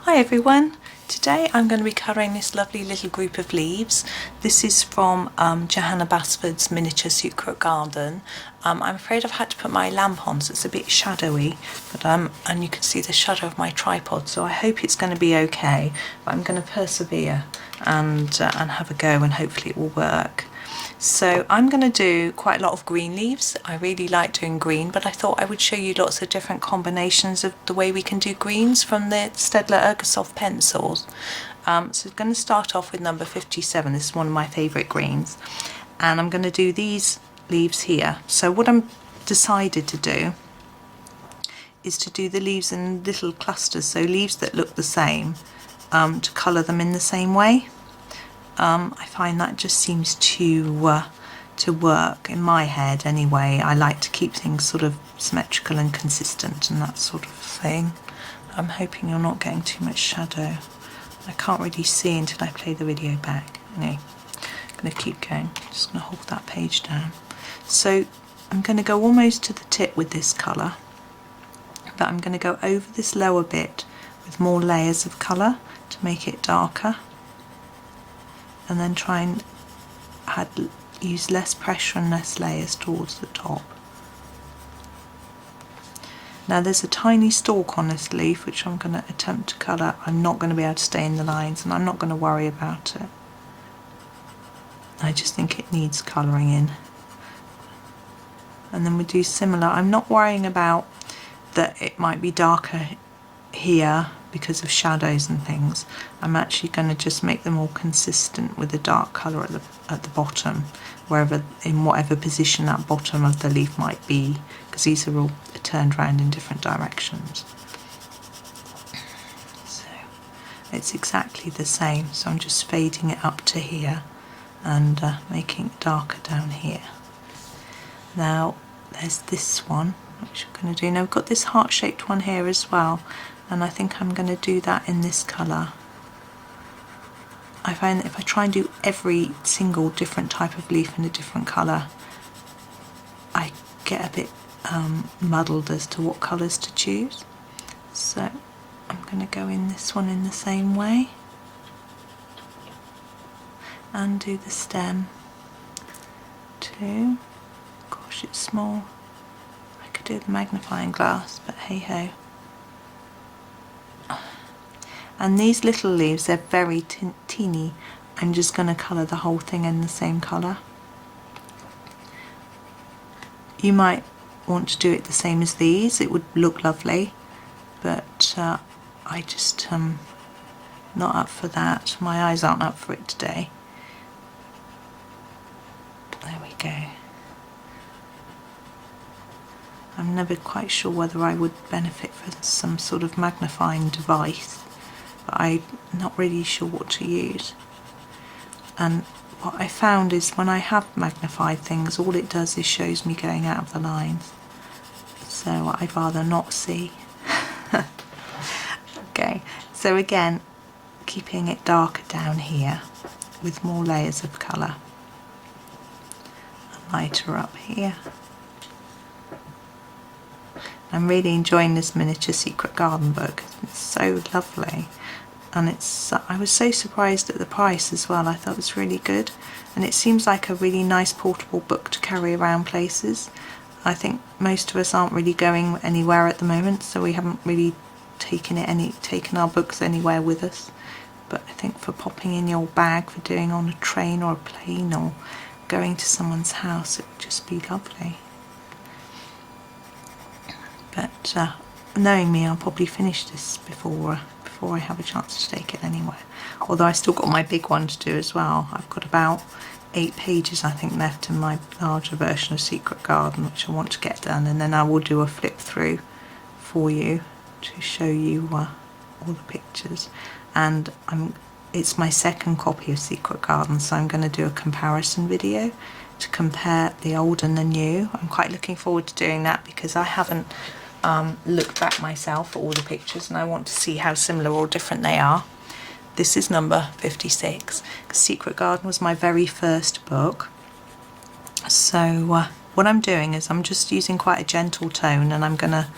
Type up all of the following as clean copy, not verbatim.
Hi everyone, today I'm going to be colouring this lovely little group of leaves. This is from Johanna Basford's Miniature Secret Garden. I'm afraid I've had to put my lamp on so it's a bit shadowy, but and you can see the shadow of my tripod, so I hope it's going to be okay, but I'm going to persevere and have a go and hopefully it will work. So I'm going to do quite a lot of green leaves. I really like doing green, but I thought I would show you lots of different combinations of the way we can do greens from the Staedtler Ergosoft Pencils. So I'm going to start off with number 57. This is one of my favourite greens. And I'm going to do these leaves here. So what I'm decided to do is to do the leaves in little clusters, so leaves that look the same, to colour them in the same way. I find that just seems to work in my head anyway. I like to keep things sort of symmetrical and consistent and that sort of thing. I'm hoping you're not getting too much shadow. I can't really see until I play the video back. Anyway, I'm going to keep going. Just going to hold that page down. So I'm going to go almost to the tip with this colour, but I'm going to go over this lower bit with more layers of colour to make it darker. And then try and use less pressure and less layers towards the top. Now there's a tiny stalk on this leaf which I'm going to attempt to colour. I'm not going to be able to stay in the lines and I'm not going to worry about it. I just think it needs colouring in. And then we do similar. I'm not worrying about that it might be darker here because of shadows and things. I'm actually going to just make them all consistent with the dark colour at the bottom, in whatever position that bottom of the leaf might be, because these are all turned around in different directions. So it's exactly the same, so I'm just fading it up to here and making it darker down here. Now there's this one which I'm going to do. Now we've got this heart-shaped one here as well, and I think I'm going to do that in this colour. I find that if I try and do every single different type of leaf in a different colour, I get a bit muddled as to what colours to choose. So I'm going to go in this one in the same way and do the stem too. Gosh, it's small. I could do the magnifying glass, but hey ho. And these little leaves, they're very teeny. I'm just going to colour the whole thing in the same colour. You might want to do it the same as these, it would look lovely, but I just not up for that. My eyes aren't up for it today. There we go. I'm never quite sure whether I would benefit from some sort of magnifying device, but I'm not really sure what to use. And what I found is when I have magnified things, all it does is shows me going out of the lines, so I'd rather not see. Okay, so again, keeping it darker down here with more layers of colour, and lighter up here. I'm really enjoying this Miniature Secret Garden book. It's so lovely, and I was so surprised at the price as well. I thought it was really good, and it seems like a really nice portable book to carry around places. I think most of us aren't really going anywhere at the moment, so we haven't really taken our books anywhere with us. But I think for popping in your bag, for doing on a train or a plane or going to someone's house, it would just be lovely. But knowing me, I'll probably finish this before I have a chance to take it anywhere. Although I still got my big one to do as well. I've got about 8 pages I think left in my larger version of Secret Garden, which I want to get done, and then I will do a flip through for you to show you all the pictures. And it's my second copy of Secret Garden, so I'm going to do a comparison video to compare the old and the new. I'm quite looking forward to doing that because I haven't looked back myself at all the pictures, and I want to see how similar or different they are. This is number 56. Secret Garden was my very first book. So what I'm doing is I'm just using quite a gentle tone, and I'm going to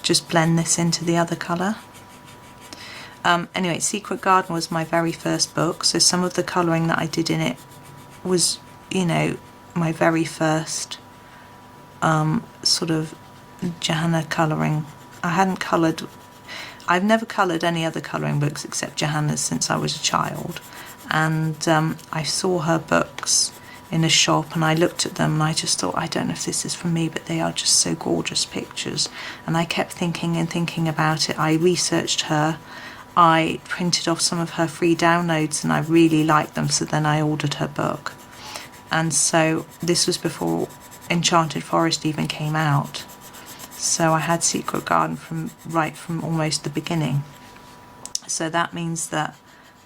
just blend this into the other colour. Anyway, Secret Garden was my very first book, so some of the colouring that I did in it was, you know, my very first sort of Johanna colouring. I've never coloured any other colouring books except Johanna's since I was a child, and I saw her books in a shop and I looked at them and I just thought, I don't know if this is for me, but they are just so gorgeous pictures. And I kept thinking and thinking about it. I researched her, I printed off some of her free downloads and I really liked them, so then I ordered her book. And so this was before Enchanted Forest even came out, so I had Secret Garden from almost the beginning. So that means that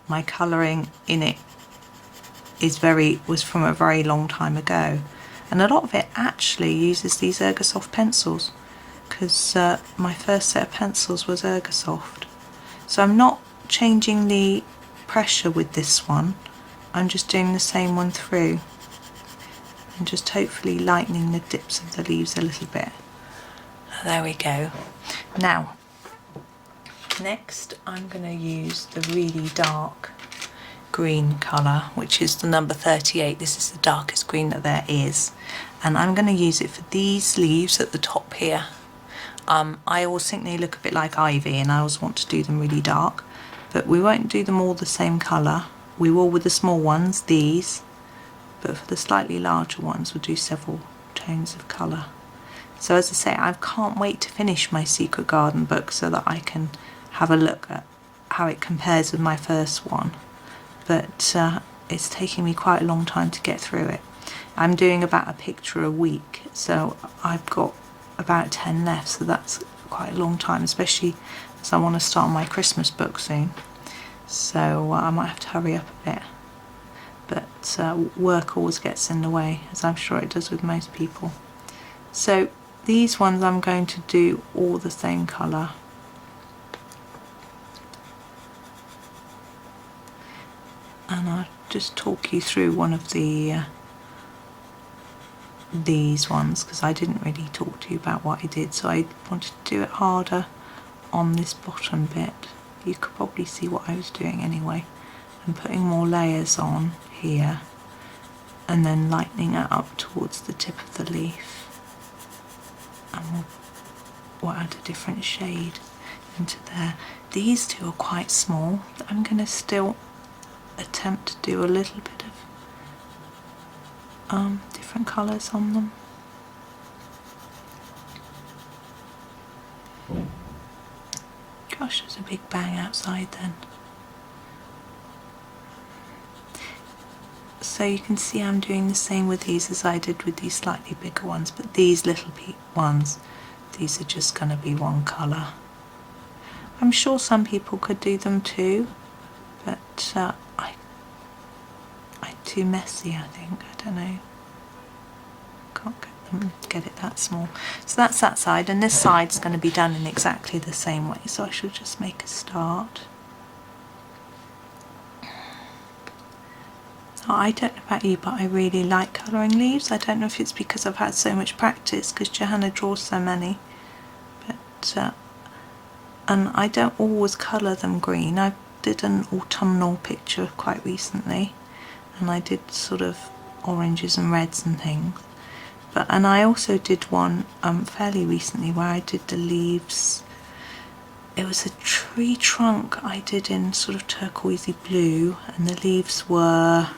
my colouring in it was from a very long time ago, and a lot of it actually uses these Ergosoft pencils, because my first set of pencils was Ergosoft. So I'm not changing the pressure with this one, I'm just doing the same one through and just hopefully lightening the dips of the leaves a little bit. There we go. Now next I'm going to use the really dark green colour, which is the number 38. This is the darkest green that there is, and I'm going to use it for these leaves at the top here. I always think they look a bit like ivy and I always want to do them really dark, but we won't do them all the same colour. We will with the small ones, these, but for the slightly larger ones we'll do several tones of colour. So as I say, I can't wait to finish my Secret Garden book so that I can have a look at how it compares with my first one. But it's taking me quite a long time to get through it. I'm doing about a picture a week, so I've got about 10 left, so that's quite a long time, especially as I want to start my Christmas book soon. So I might have to hurry up a bit. But work always gets in the way, as I'm sure it does with most people. So these ones I'm going to do all the same colour. And I'll just talk you through one of these ones, because I didn't really talk to you about what I did, so I wanted to do it harder on this bottom bit. You could probably see what I was doing anyway. I'm putting more layers on here and then lightening it up towards the tip of the leaf, and we'll add a different shade into there. These two are quite small, but I'm going to still attempt to do a little bit of different colours on them. Gosh, there's a big bang outside then. So you can see I'm doing the same with these as I did with these slightly bigger ones, but these little ones, these are just going to be one colour. I'm sure some people could do them too, but I'm too messy, I think. I don't know. Can't get it that small. So that's that side, and this side's going to be done in exactly the same way, so I shall just make a start. So I don't know about you, but I really like colouring leaves. I don't know if it's because I've had so much practice, because Johanna draws so many, but and I don't always colour them green. I did an autumnal picture quite recently, and I did sort of oranges and reds and things. And I also did one fairly recently where I did the leaves. It was a tree trunk I did in sort of turquoisey blue, and the leaves were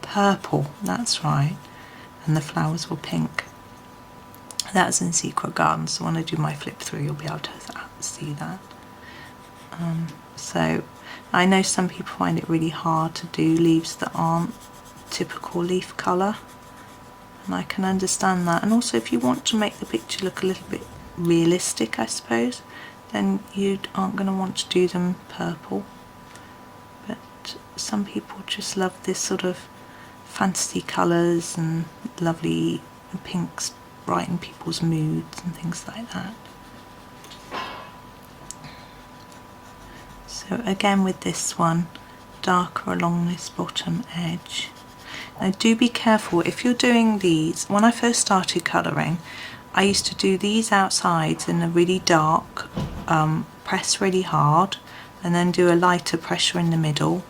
purple, that's right, and the flowers were pink. That was in Secret Garden, so when I do my flip through you'll be able to see that. So I know some people find it really hard to do leaves that aren't typical leaf colour, and I can understand that. And also if you want to make the picture look a little bit realistic, I suppose, then you aren't going to want to do them purple. But some people just love this sort of fantasy colours, and lovely pinks brighten people's moods and things like that. So again with this one, darker along this bottom edge. Now do be careful if you're doing these. When I first started colouring, I used to do these outsides in a really dark press really hard and then do a lighter pressure in the middle,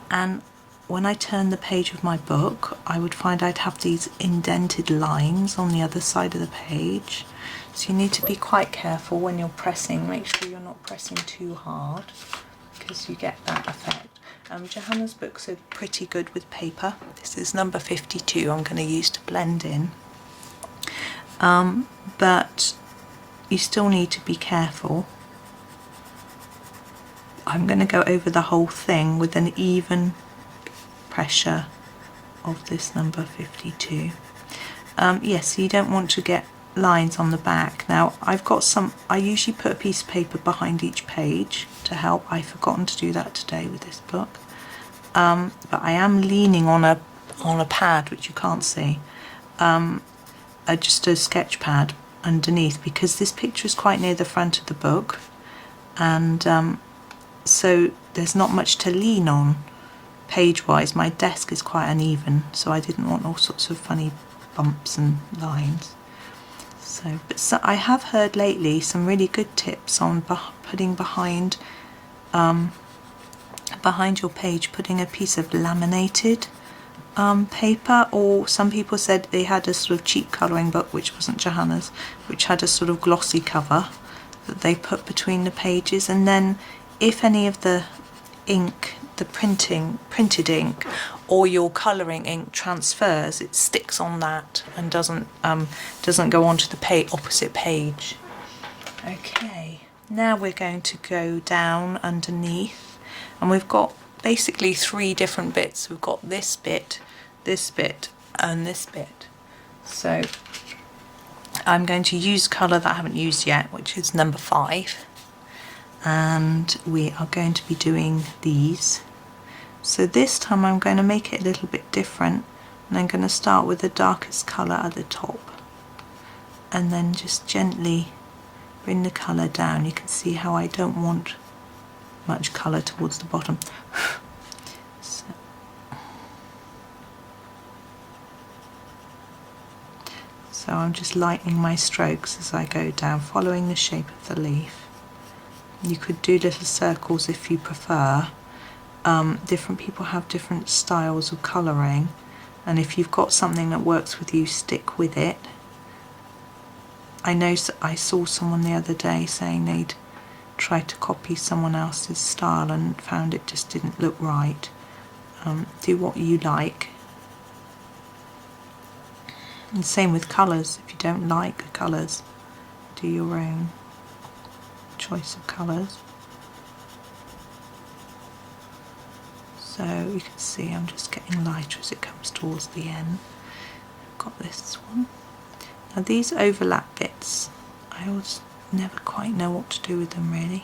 and when I turn the page of my book I would find I'd have these indented lines on the other side of the page. So you need to be quite careful when you're pressing, make sure you're not pressing too hard because you get that effect. Johanna's books are pretty good with paper. This is number 52 I'm going to use to blend in. But you still need to be careful. I'm going to go over the whole thing with an even pressure of this number 52. Yes, so you don't want to get lines on the back. Now I've got some, I usually put a piece of paper behind each page to help. I've forgotten to do that today with this book, but I am leaning on a pad which you can't see, just a sketch pad underneath, because this picture is quite near the front of the book, and so there's not much to lean on page wise. My desk is quite uneven, so I didn't want all sorts of funny bumps and lines. So I have heard lately some really good tips on putting behind your page, putting a piece of laminated paper, or some people said they had a sort of cheap colouring book, which wasn't Johanna's, which had a sort of glossy cover that they put between the pages, and then if any of the ink, the printed ink or your colouring ink transfers, it sticks on that and doesn't go onto the opposite page. Okay, now we're going to go down underneath, and we've got basically 3 different bits. We've got this bit, and this bit. So I'm going to use colour that I haven't used yet, which is number 5, and we are going to be doing these. So this time I'm going to make it a little bit different, and I'm going to start with the darkest colour at the top and then just gently bring the colour down. You can see how I don't want much colour towards the bottom. So I'm just lightening my strokes as I go down, following the shape of the leaf. You could do little circles if you prefer. Different people have different styles of colouring, and if you've got something that works with you, stick with it. I know I saw someone the other day saying they'd tried to copy someone else's style and found it just didn't look right. Do what you like. And same with colours. If you don't like the colours, do your own choice of colours. So you can see I'm just getting lighter as it comes towards the end. I've got this one. Now these overlap bits, I always never quite know what to do with them really.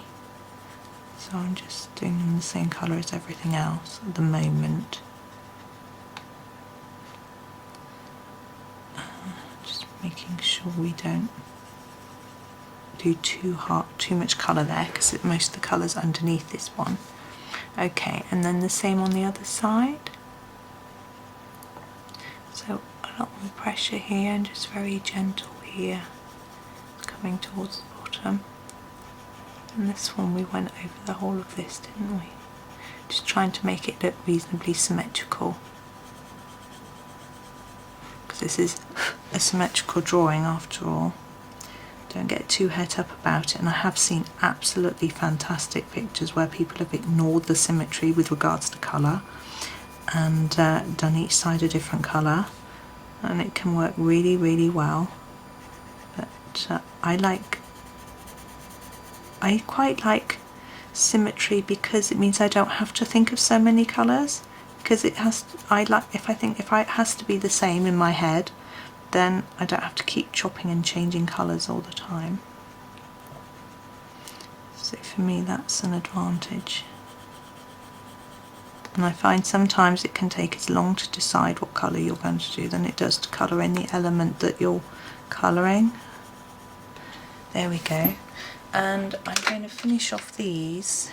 So I'm just doing them the same colour as everything else at the moment. Just making sure we don't do too much colour there, because most of the colour's underneath this one. Okay, and then the same on the other side. So a lot more pressure here and just very gentle here, coming towards the bottom. And this one we went over the whole of this, didn't we? Just trying to make it look reasonably symmetrical, because this is a symmetrical drawing after all. Don't get too het up about it, and I have seen absolutely fantastic pictures where people have ignored the symmetry with regards to colour and done each side a different colour, and it can work really, really well. But I quite like symmetry because it means I don't have to think of so many colours, because it has if it has to be the same in my head, then I don't have to keep chopping and changing colours all the time. So for me that's an advantage. And I find sometimes it can take as long to decide what colour you're going to do than it does to colour in the element that you're colouring. There we go. And I'm going to finish off these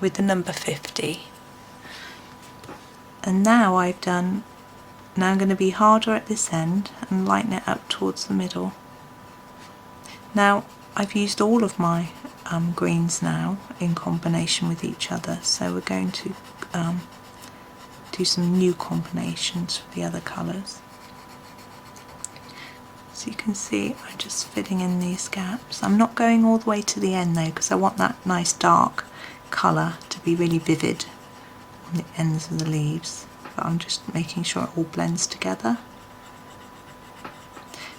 with the number 50. And now I'm going to be harder at this end and lighten it up towards the middle. Now I've used all of my greens now in combination with each other, so we're going to do some new combinations for the other colours. So you can see I'm just filling in these gaps. I'm not going all the way to the end though, because I want that nice dark colour to be really vivid on the ends of the leaves, but I'm just making sure it all blends together.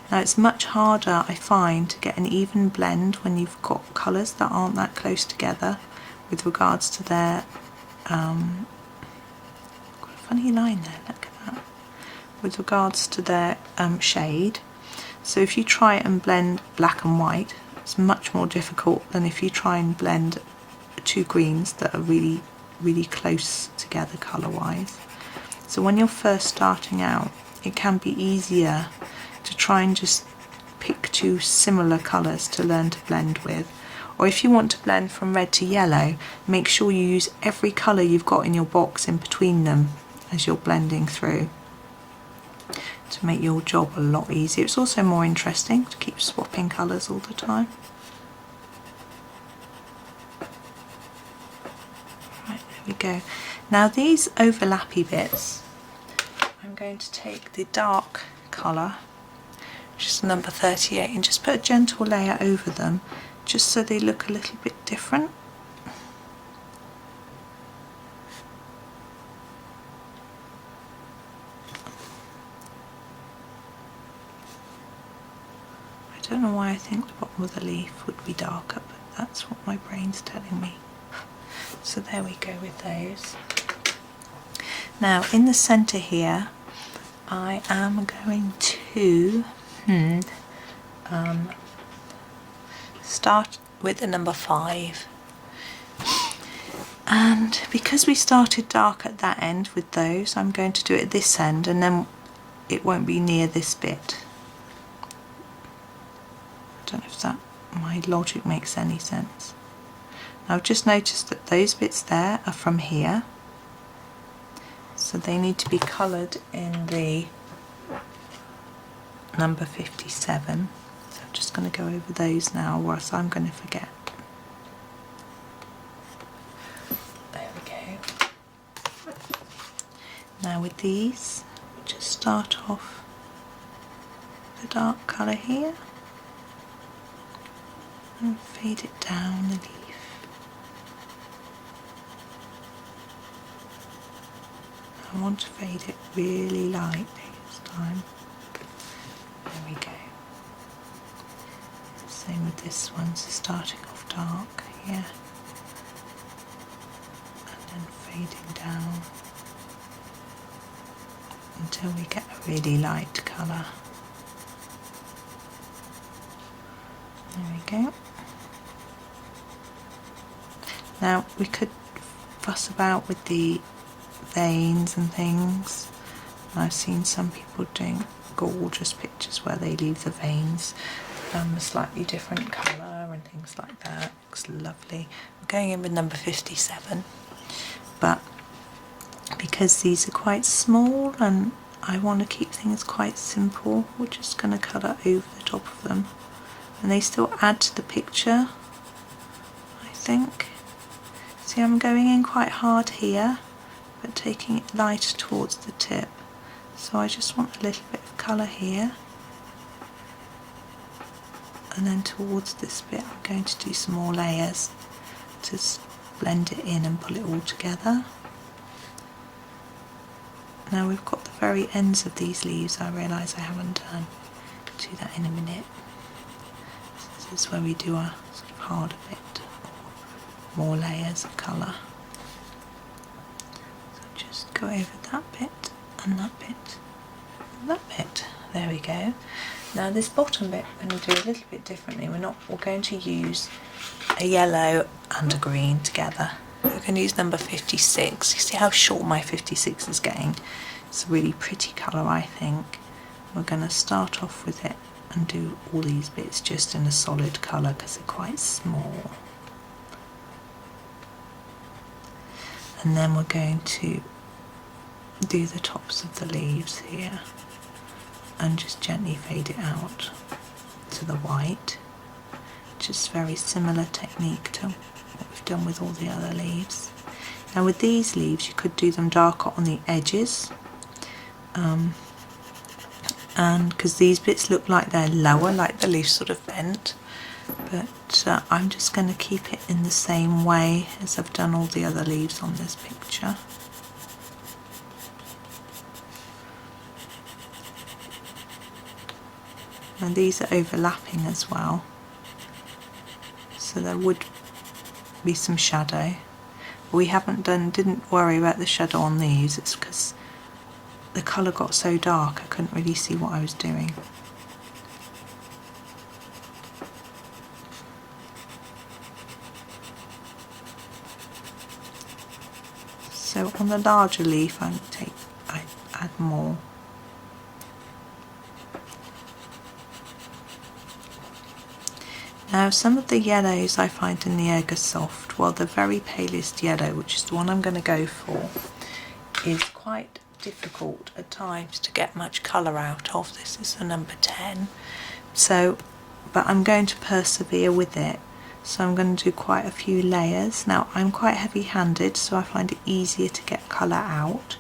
Now it's much harder, I find, to get an even blend when you've got colours that aren't that close together with regards to their got a funny line there, look at that, with regards to their shade. So if you try and blend black and white, it's much more difficult than if you try and blend two greens that are really, really close together colour wise. So when you're first starting out, it can be easier to try and just pick two similar colours to learn to blend with. Or if you want to blend from red to yellow, make sure you use every colour you've got in your box in between them as you're blending through, to make your job a lot easier. It's also more interesting to keep swapping colours all the time. Right, there we go. Now these overlappy bits, I'm going to take the dark colour, which is number 38, and just put a gentle layer over them, just so they look a little bit different. I don't know why I think the bottom of the leaf would be darker, but that's what my brain's telling me. So there we go with those. Now in the centre here, I am going to start with the number 5. And because we started dark at that end with those, I'm going to do it at this end, and then it won't be near this bit. I don't know if that my logic makes any sense. Now I've just noticed that those bits there are from here, so they need to be coloured in the number 57. So I'm just going to go over those now, or else I'm going to forget. There we go. Now with these, just start off the dark colour here and fade it down the leaf. I want to fade it really lightly this time. There we go. Same with this one, so starting off dark here and then fading down until we get a really light colour. There we go. Now we could fuss about with the veins and things. I've seen some people doing gorgeous pictures where they leave the veins a slightly different colour and things like that. Looks lovely. I'm going in with number 57, but because these are quite small and I want to keep things quite simple, we're just going to colour over the top of them, and they still add to the picture, I think. See, I'm going in quite hard here, but taking it lighter towards the tip. So I just want a little bit of colour here, and then towards this bit I'm going to do some more layers to blend it in and pull it all together. Now we've got the very ends of these leaves, I realise I haven't done. Do that in a minute. So this is where we do our sort of harder bit, more layers of colour. So just go over that bit and that bit and that bit. There we go. Now this bottom bit I'm going to do a little bit differently. We're going to use a yellow and a green together. We're going to use number 56. You see how short my 56 is getting? It's a really pretty colour, I think. We're going to start off with it and do all these bits just in a solid colour because they're quite small. And then we're going to do the tops of the leaves here and just gently fade it out to the white just very similar technique to what we've done with all the other leaves. Now with these leaves you could do them darker on the edges, and because these bits look like they're lower, like the leaf sort of bent, but I'm just going to keep it in the same way as I've done all the other leaves on this picture. And these are overlapping as well, so there would be some shadow. We didn't worry about the shadow on these, it's because the colour got so dark I couldn't really see what I was doing. So on the larger leaf I add more. Now some of the yellows I find in the Ergosoft, well the very palest yellow, which is the one I'm going to go for, is quite difficult at times to get much colour out of. This is the number 10. So, but I'm going to persevere with it. So I'm going to do quite a few layers. Now I'm quite heavy-handed, so I find it easier to get colour out.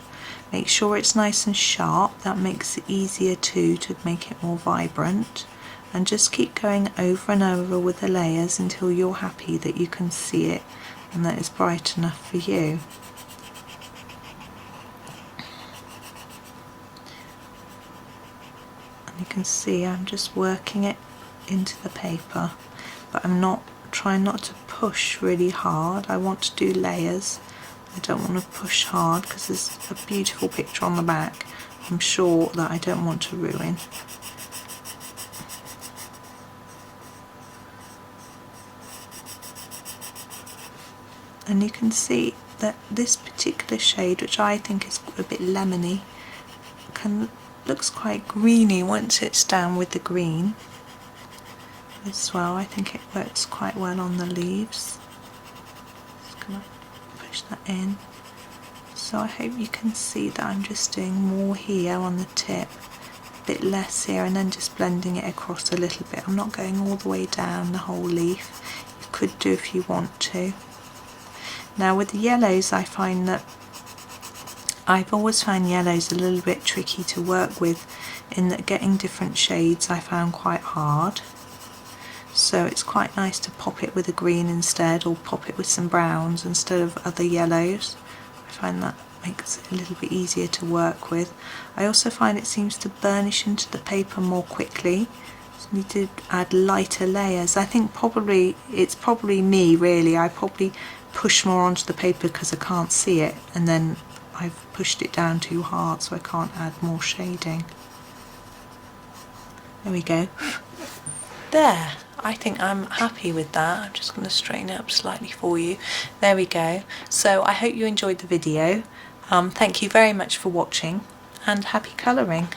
Make sure it's nice and sharp, that makes it easier too to make it more vibrant. And just keep going over and over with the layers until you're happy that you can see it and that it's bright enough for you. And you can see I'm just working it into the paper, but I'm trying not to push really hard. I want to do layers. I don't want to push hard because there's a beautiful picture on the back I'm sure that I don't want to ruin. And you can see that this particular shade, which I think is a bit lemony, looks quite greeny once it's down with the green as well. I think it works quite well on the leaves. Just gonna push that in. So I hope you can see that I'm just doing more here on the tip, a bit less here, and then just blending it across a little bit. I'm not going all the way down the whole leaf. You could do if you want to. Now with the yellows, I find that I've always found yellows a little bit tricky to work with, in that getting different shades I found quite hard. So it's quite nice to pop it with a green instead, or pop it with some browns instead of other yellows. I find that makes it a little bit easier to work with. I also find it seems to burnish into the paper more quickly. So you need to add lighter layers. I think it's probably me really. I probably push more onto the paper because I can't see it, and then I've pushed it down too hard so I can't add more shading. There we go. There, I think I'm happy with that. I'm just going to straighten it up slightly for you. There we go. So I hope you enjoyed the video. Thank you very much for watching, and happy colouring.